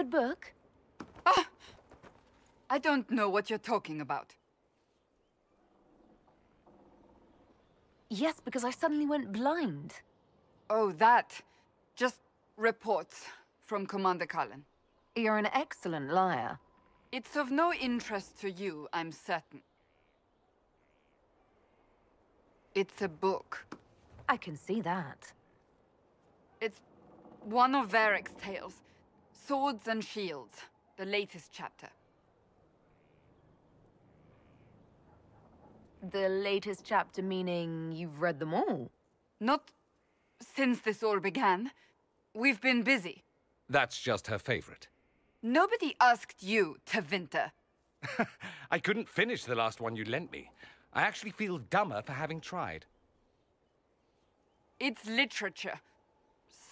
good book? Ah! I don't know what you're talking about. Yes, because I suddenly went blind. Oh, that. Just reports from Commander Cullen. You're an excellent liar. It's of no interest to you, I'm certain. It's a book. I can see that. It's one of Varric's tales. Swords and Shields, the latest chapter. The latest chapter meaning you've read them all? Not since this all began. We've been busy. That's just her favorite. Nobody asked you to winter. I couldn't finish the last one you lent me. I actually feel dumber for having tried. It's literature.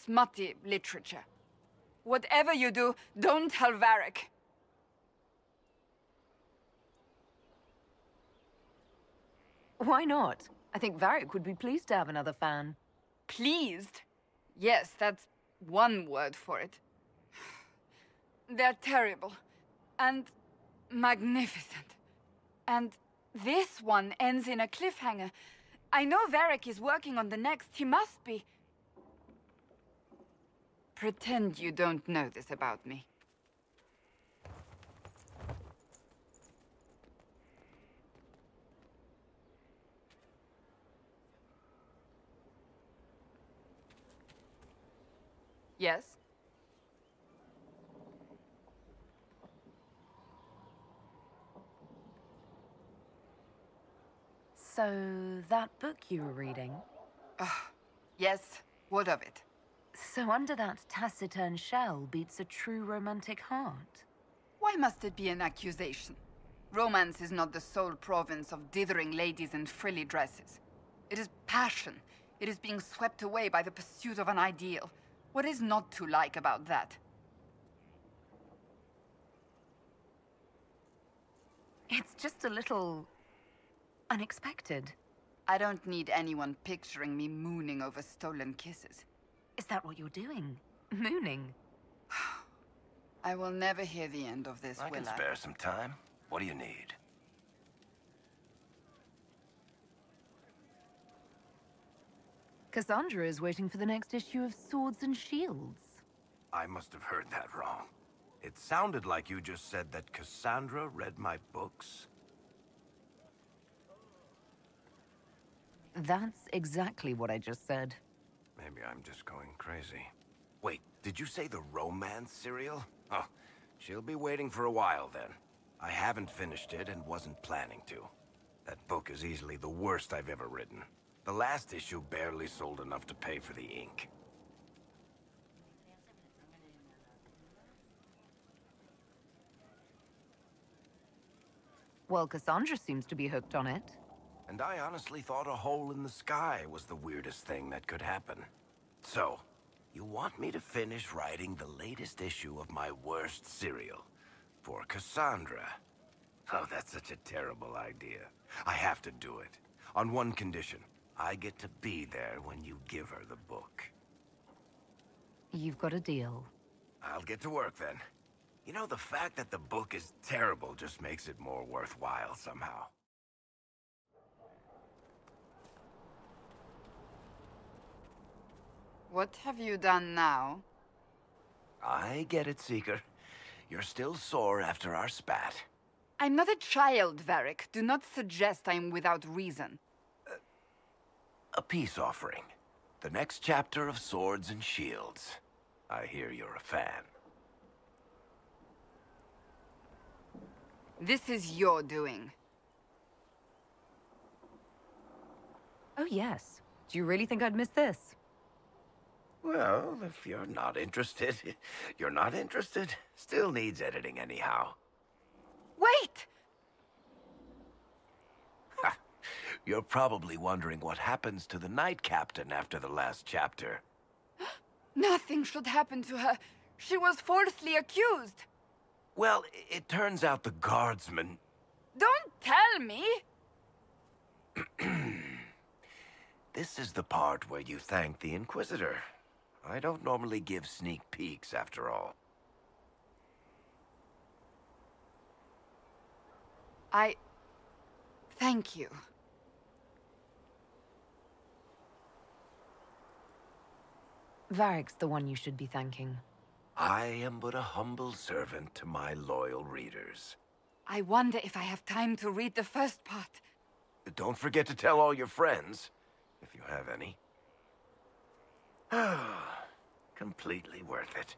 Smutty literature. Whatever you do, don't tell Varric. Why not? I think Varric would be pleased to have another fan. Pleased? Yes, that's one word for it. They're terrible. And magnificent. And this one ends in a cliffhanger. I know Varric is working on the next. He must be. Pretend you don't know this about me. Yes? So, that book you were reading? Yes, what of it? So under that taciturn shell beats a true romantic heart. Why must it be an accusation? Romance is not the sole province of dithering ladies in frilly dresses. It is passion. It is being swept away by the pursuit of an ideal. What is not to like about that? It's just a little unexpected. I don't need anyone picturing me mooning over stolen kisses. Is that what you're doing? Mooning? I will never hear the end of this, will I? I can spare some time. What do you need? Cassandra is waiting for the next issue of Swords and Shields. I must have heard that wrong. It sounded like you just said that Cassandra read my books. That's exactly what I just said. Maybe I'm just going crazy. Wait, did you say the romance serial? Oh, she'll be waiting for a while then. I haven't finished it and wasn't planning to. That book is easily the worst I've ever written. The last issue barely sold enough to pay for the ink. Well, Cassandra seems to be hooked on it. And I honestly thought a hole in the sky was the weirdest thing that could happen. So, you want me to finish writing the latest issue of my worst serial for Cassandra? Oh, that's such a terrible idea. I have to do it. On one condition. I get to be there when you give her the book. You've got a deal. I'll get to work then. You know, the fact that the book is terrible just makes it more worthwhile somehow. What have you done now? I get it, Seeker. You're still sore after our spat. I'm not a child, Varric. Do not suggest I'm without reason. A peace offering. The next chapter of Swords and Shields. I hear you're a fan. This is your doing. Oh, yes. Do you really think I'd miss this? Well, if you're not interested, you're not interested. Still needs editing anyhow. Wait! You're probably wondering what happens to the Knight Captain after the last chapter. Nothing should happen to her. She was falsely accused. Well, it turns out the guardsman... Don't tell me! This is the part where you thank the Inquisitor. I don't normally give sneak peeks, after all. Thank you. Varric's the one you should be thanking. I am but a humble servant to my loyal readers. I wonder if I have time to read the first part. Don't forget to tell all your friends, if you have any. Completely worth it.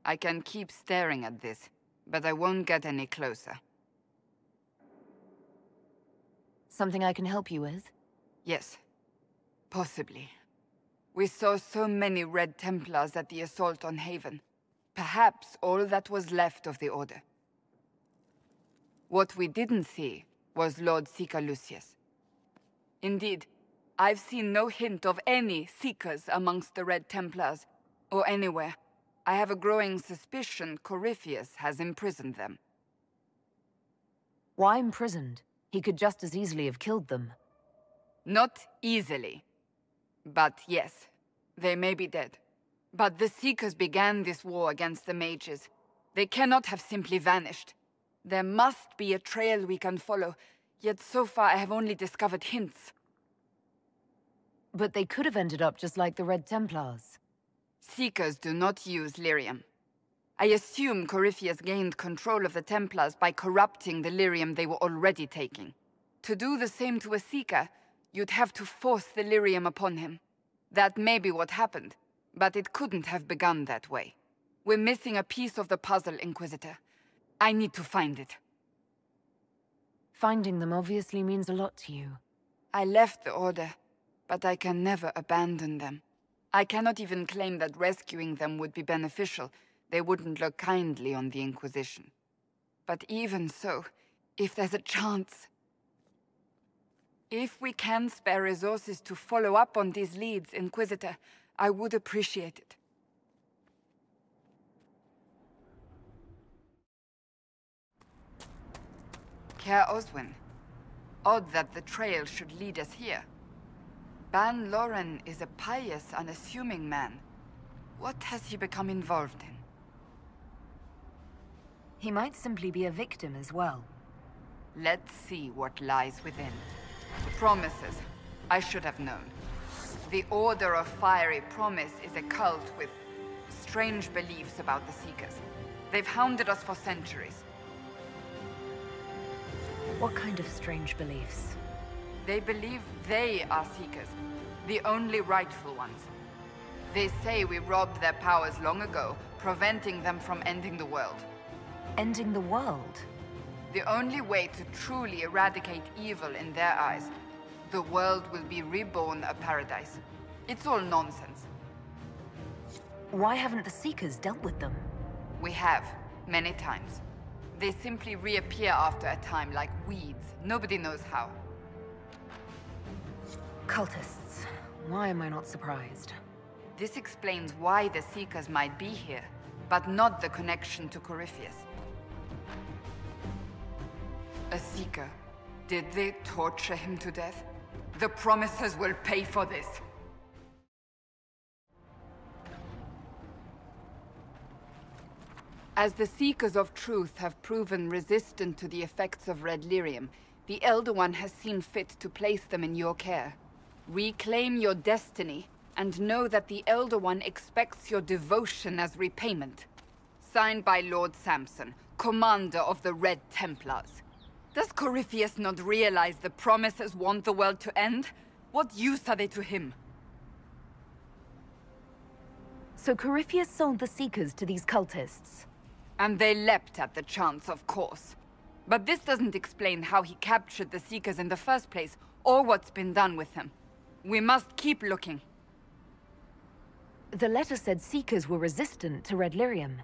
I can keep staring at this, but I won't get any closer. Something I can help you with? Yes. Possibly. We saw so many Red Templars at the assault on Haven. Perhaps all that was left of the Order. What we didn't see was Lord Seeker Lucius. Indeed, I've seen no hint of any Seekers amongst the Red Templars, or anywhere. I have a growing suspicion Corypheus has imprisoned them. Why imprisoned? He could just as easily have killed them. Not easily. But yes, they may be dead. But the Seekers began this war against the mages. They cannot have simply vanished. There must be a trail we can follow, yet so far I have only discovered hints. But they could have ended up just like the Red Templars. Seekers do not use lyrium. I assume Corypheus gained control of the Templars by corrupting the lyrium they were already taking. To do the same to a Seeker, you'd have to force the lyrium upon him. That may be what happened, but it couldn't have begun that way. We're missing a piece of the puzzle, Inquisitor. I need to find it. Finding them obviously means a lot to you. I left the Order, but I can never abandon them. I cannot even claim that rescuing them would be beneficial. They wouldn't look kindly on the Inquisition. But even so, if there's a chance... If we can spare resources to follow up on these leads, Inquisitor, I would appreciate it. Caer Oswin. Odd that the trail should lead us here. Ban Loren is a pious, unassuming man. What has he become involved in? He might simply be a victim as well. Let's see what lies within. Promises. I should have known. The Order of Fiery Promise is a cult with strange beliefs about the Seekers. They've hounded us for centuries. What kind of strange beliefs? They believe they are Seekers, the only rightful ones. They say we robbed their powers long ago, preventing them from ending the world. Ending the world? The only way to truly eradicate evil in their eyes, the world will be reborn a paradise. It's all nonsense. Why haven't the Seekers dealt with them? We have, many times. They simply reappear after a time like weeds. Nobody knows how. Cultists. Why am I not surprised? This explains why the Seekers might be here, but not the connection to Corypheus. A Seeker. Did they torture him to death? The Promisers will pay for this. As the Seekers of Truth have proven resistant to the effects of Red Lyrium, the Elder One has seen fit to place them in your care. Reclaim your destiny, and know that the Elder One expects your devotion as repayment. Signed by Lord Samson, Commander of the Red Templars. Does Corypheus not realize the Promisers want the world to end? What use are they to him? So Corypheus sold the Seekers to these cultists? And they leapt at the chance, of course. But this doesn't explain how he captured the Seekers in the first place, or what's been done with them. We must keep looking. The letter said Seekers were resistant to Red Lyrium.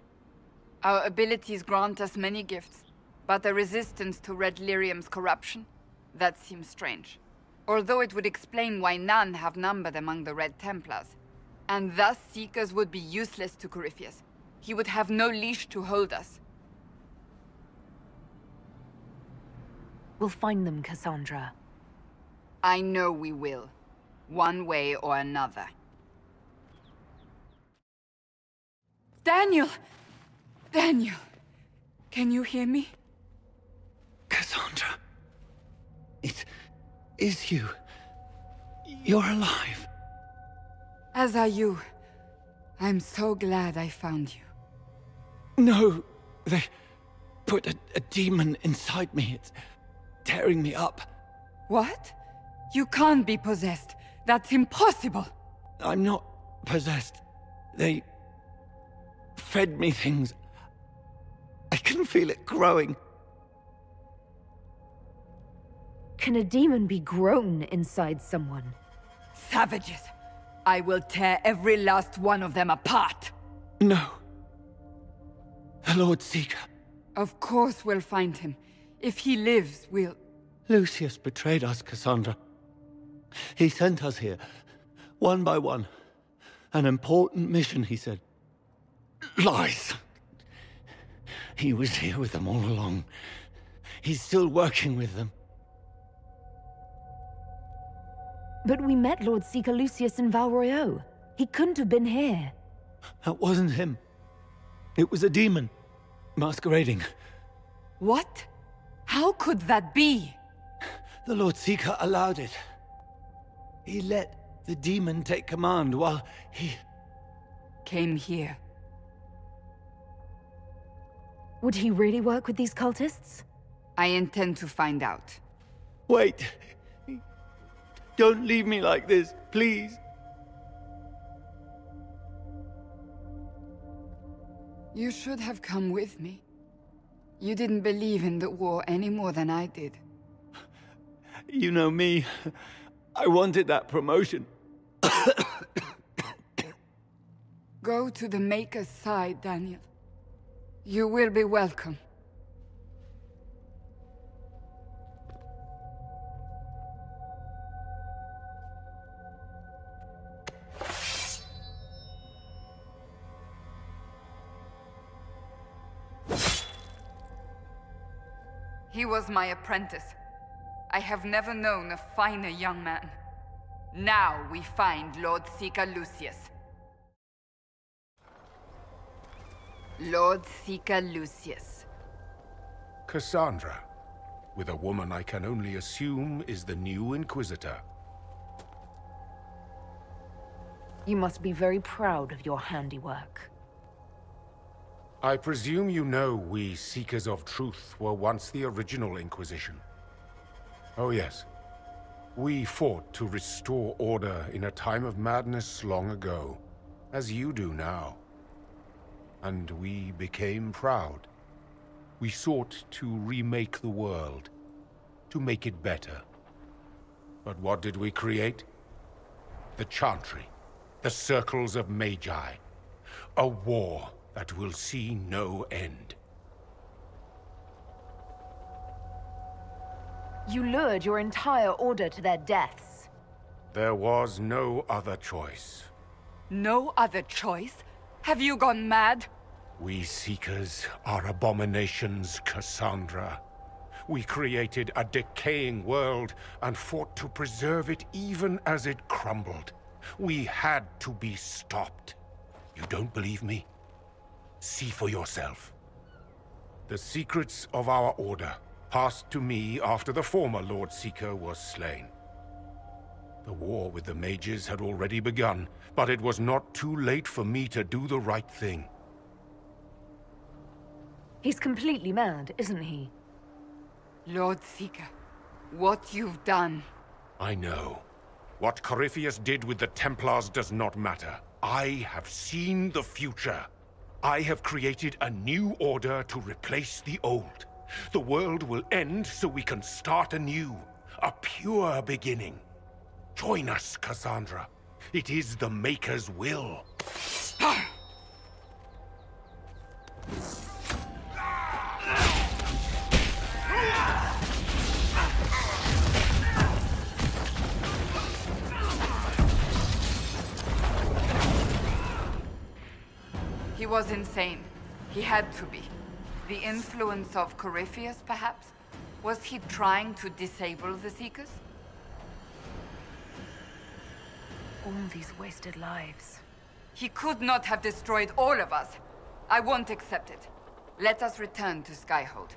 Our abilities grant us many gifts, but a resistance to Red Lyrium's corruption? That seems strange. Although it would explain why none have numbered among the Red Templars. And thus Seekers would be useless to Corypheus. He would have no leash to hold us. We'll find them, Cassandra. I know we will. One way or another. Daniel! Daniel! Can you hear me? Cassandra. It is you. You're alive. As are you. I'm so glad I found you. No, they put a demon inside me. It's tearing me up. What? You can't be possessed. That's impossible. I'm not possessed. They fed me things. I can feel it growing. Can a demon be grown inside someone? Savages! I will tear every last one of them apart! No. The Lord Seeker. Of course we'll find him. If he lives, we'll... Lucius betrayed us, Cassandra. He sent us here, one by one. An important mission, he said. Lies! He was here with them all along. He's still working with them. But we met Lord Seeker Lucius in Val Royeaux. He couldn't have been here. That wasn't him. It was a demon, masquerading. What? How could that be? The Lord Seeker allowed it. He let the demon take command while he... Came here. Would he really work with these cultists? I intend to find out. Wait. Don't leave me like this, please. You should have come with me. You didn't believe in the war any more than I did. You know me. I wanted that promotion. Go to the Maker's side, Daniel. You will be welcome. He was my apprentice. I have never known a finer young man. Now we find Lord Seeker Lucius. Lord Seeker Lucius. Cassandra, with a woman I can only assume is the new Inquisitor. You must be very proud of your handiwork. I presume you know we Seekers of Truth were once the original Inquisition. Oh yes. We fought to restore order in a time of madness long ago, as you do now. And we became proud. We sought to remake the world, to make it better. But what did we create? The Chantry, the Circles of Magi. A war that will see no end. You lured your entire order to their deaths. There was no other choice. No other choice? Have you gone mad? We Seekers are abominations, Cassandra. We created a decaying world and fought to preserve it even as it crumbled. We had to be stopped. You don't believe me? See for yourself. The secrets of our order passed to me after the former Lord Seeker was slain. The war with the mages had already begun, but it was not too late for me to do the right thing. He's completely mad, isn't he? Lord Seeker, what you've done... I know. What Corypheus did with the Templars does not matter. I have seen the future. I have created a new order to replace the old. The world will end so we can start anew. A pure beginning. Join us, Cassandra. It is the Maker's will. He was insane. He had to be. The influence of Corypheus, perhaps? Was he trying to disable the Seekers? All these wasted lives. He could not have destroyed all of us. I won't accept it. Let us return to Skyhold.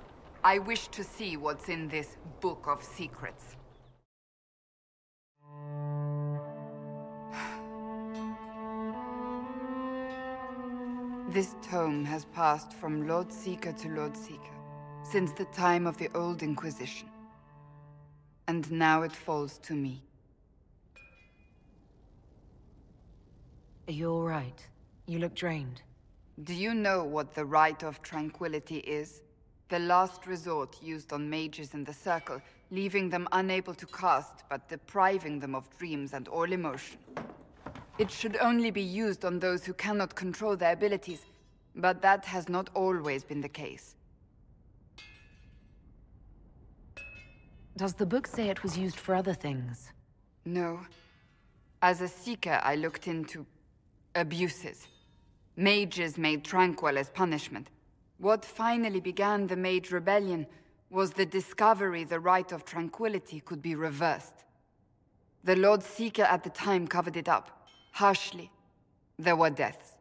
I wish to see what's in this Book of Secrets. This tome has passed from Lord Seeker to Lord Seeker, since the time of the Old Inquisition. And now it falls to me. Are you all right? You look drained. Do you know what the Rite of Tranquility is? The last resort used on mages in the Circle, leaving them unable to cast, but depriving them of dreams and all emotion. It should only be used on those who cannot control their abilities, but that has not always been the case. Does the book say it was used for other things? No. As a Seeker, I looked into abuses. Mages made Tranquil as punishment. What finally began the Mage Rebellion was the discovery the Rite of Tranquility could be reversed. The Lord Seeker at the time covered it up, harshly. There were deaths.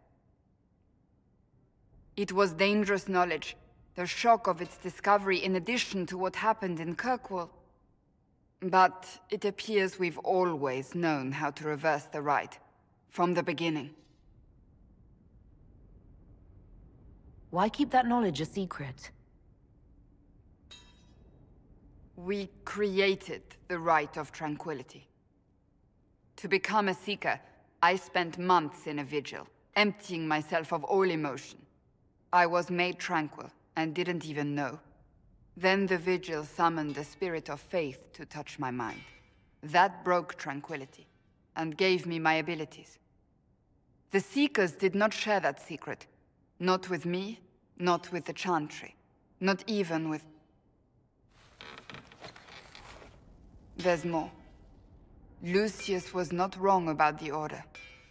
It was dangerous knowledge, the shock of its discovery in addition to what happened in Kirkwall. But it appears we've always known how to reverse the Rite, from the beginning. Why keep that knowledge a secret? We created the Rite of Tranquility. To become a Seeker, I spent months in a vigil, emptying myself of all emotion. I was made tranquil, and didn't even know. Then the vigil summoned a spirit of faith to touch my mind. That broke tranquility, and gave me my abilities. The Seekers did not share that secret. Not with me, not with the Chantry, not even with... There's more. Lucius was not wrong about the Order.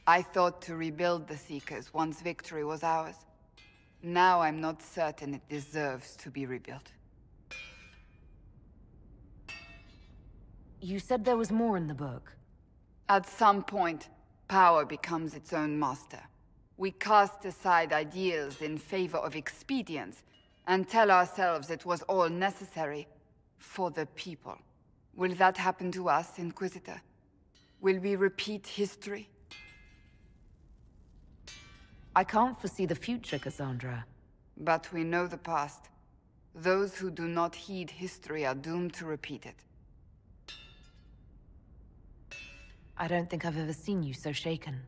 I thought to rebuild the Seekers once victory was ours. Now I'm not certain it deserves to be rebuilt. You said there was more in the book. At some point, power becomes its own master. We cast aside ideals in favor of expedience, and tell ourselves it was all necessary for the people. Will that happen to us, Inquisitor? Will we repeat history? I can't foresee the future, Cassandra. But we know the past. Those who do not heed history are doomed to repeat it. I don't think I've ever seen you so shaken.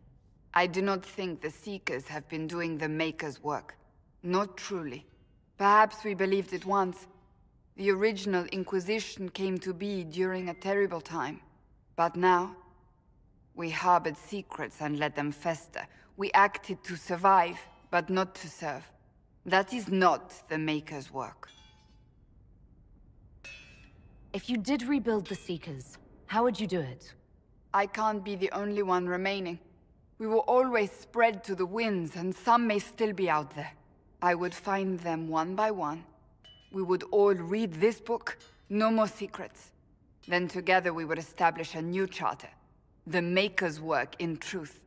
I do not think the Seekers have been doing the Maker's work. Not truly. Perhaps we believed it once. The original Inquisition came to be during a terrible time. But now, we harbored secrets and let them fester. We acted to survive, but not to serve. That is not the Maker's work. If you did rebuild the Seekers, how would you do it? I can't be the only one remaining. We will always spread to the winds, and some may still be out there. I would find them one by one. We would all read this book, no more secrets. Then together we would establish a new charter. The Maker's work in truth.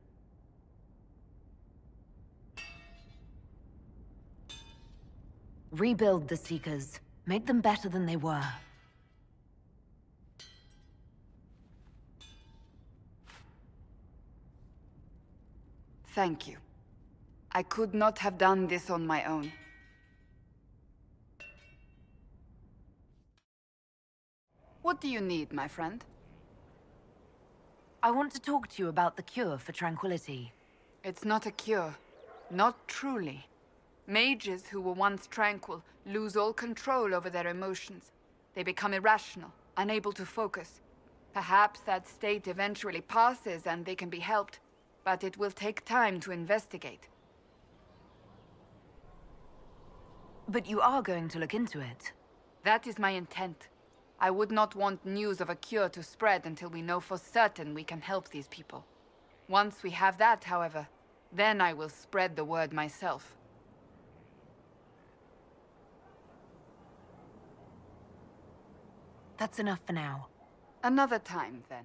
Rebuild the Seekers. Make them better than they were. Thank you. I could not have done this on my own. What do you need, my friend? I want to talk to you about the cure for tranquility. It's not a cure. Not truly. Mages who were once tranquil lose all control over their emotions. They become irrational, unable to focus. Perhaps that state eventually passes and they can be helped, but it will take time to investigate. But you are going to look into it. That is my intent. I would not want news of a cure to spread until we know for certain we can help these people. Once we have that, however, then I will spread the word myself. That's enough for now. Another time, then.